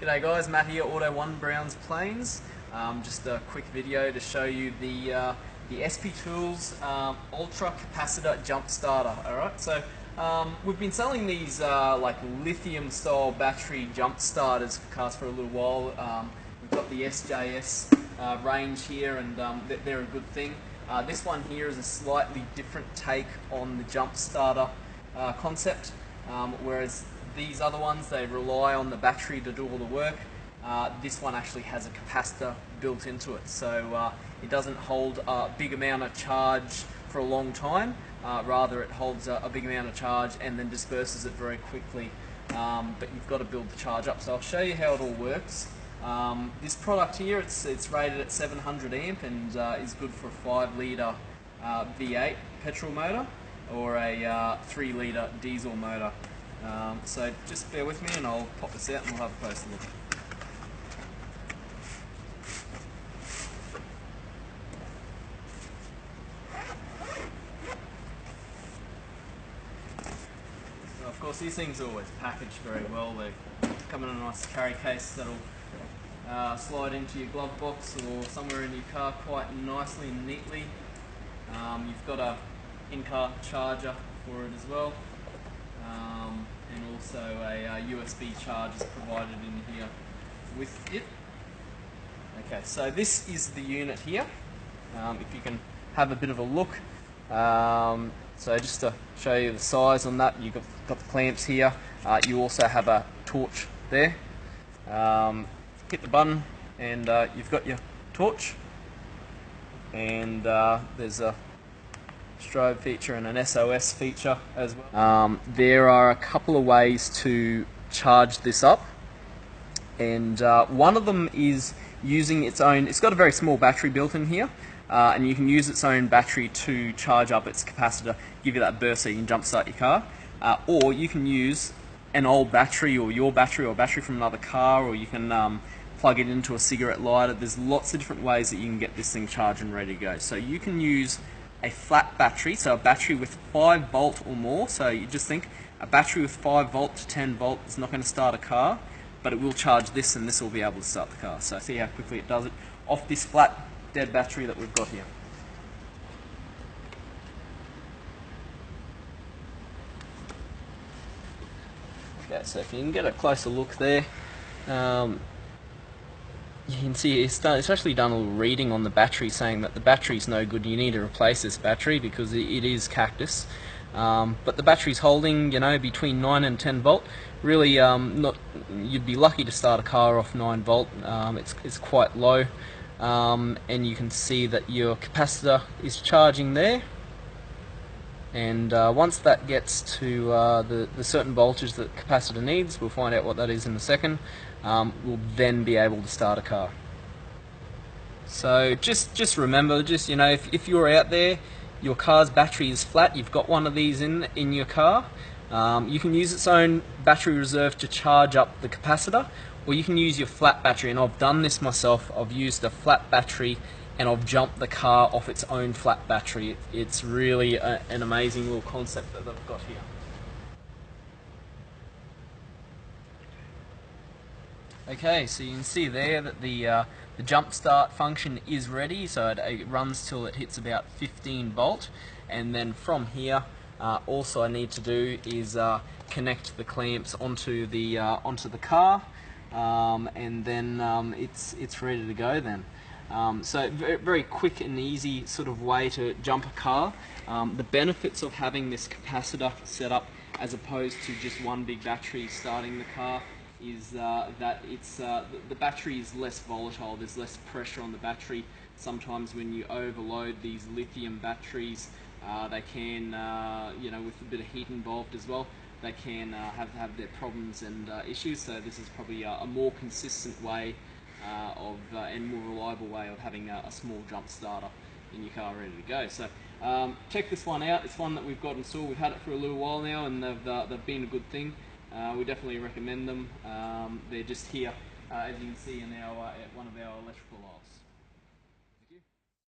G'day guys, Matt here, Auto 1 Browns Plains. Just a quick video to show you the SP Tools Ultra Capacitor Jump Starter. Alright, so we've been selling these like lithium style battery jump starters for cars for a little while. We've got the SJS range here, and they're a good thing. This one here is a slightly different take on the jump starter concept, whereas these other ones, they rely on the battery to do all the work. This one actually has a capacitor built into it, so it doesn't hold a big amount of charge for a long time. Rather, it holds a big amount of charge and then disperses it very quickly. But you've got to build the charge up. So I'll show you how it all works. This product here, it's rated at 700 amp and is good for a 5 litre V8 petrol motor or a 3 litre diesel motor. So just bear with me and I'll pop this out and we'll have a closer look. So of course these things are always packaged very well. They come in a nice carry case that'll slide into your glove box or somewhere in your car quite nicely and neatly. You've got a in-car charger for it as well. And also a USB charge is provided in here with it. Okay, so this is the unit here. If you can have a bit of a look. So just to show you the size on that, you've got the clamps here. You also have a torch there. Hit the button and you've got your torch. And there's a strobe feature and an SOS feature as well. There are a couple of ways to charge this up, and one of them is using its own. It's got a very small battery built in here, and you can use its own battery to charge up its capacitor, give you that burst so you can jump start your car, or you can use an old battery or your battery or a battery from another car, or you can plug it into a cigarette lighter. There's lots of different ways that you can get this thing charged and ready to go. So you can use a flat battery, so a battery with 5 volt or more. So you just think a battery with 5 volt to 10 volt is not going to start a car, but it will charge this and this will be able to start the car. So see how quickly it does it off this flat dead battery that we've got here. Okay, so if you can get a closer look there, you can see it's actually done a little reading on the battery saying that the battery's no good, you need to replace this battery because it is cactus. But the battery's holding, you know, between 9 and 10 volt. Really, you'd be lucky to start a car off 9 volt. It's quite low, and you can see that your capacitor is charging there. And once that gets to the certain voltage that the capacitor needs, we'll find out what that is in a second, we'll then be able to start a car. So just remember, you know, if you're out there, your car's battery is flat, you've got one of these in your car, you can use its own battery reserve to charge up the capacitor, or you can use your flat battery, and I've done this myself. I've used a flat battery and I've jumped the car off its own flat battery. It's really an amazing little concept that they've got here. Okay, so you can see there that the jump start function is ready, so it runs till it hits about 15 volt, and then from here also I need to do is connect the clamps onto the car, and then it's ready to go then. So very quick and easy sort of way to jump a car. The benefits of having this capacitor set up as opposed to just one big battery starting the car is that the battery is less volatile. There's less pressure on the battery. Sometimes when you overload these lithium batteries, they can, you know, with a bit of heat involved as well, they can have their problems and issues. So this is probably a more consistent way and more reliable way of having a small jump starter in your car ready to go. So check this one out. It's one that we've got installed. We've had it for a little while now, and they've been a good thing. We definitely recommend them. They're just here, as you can see, in one of our electrical aisles.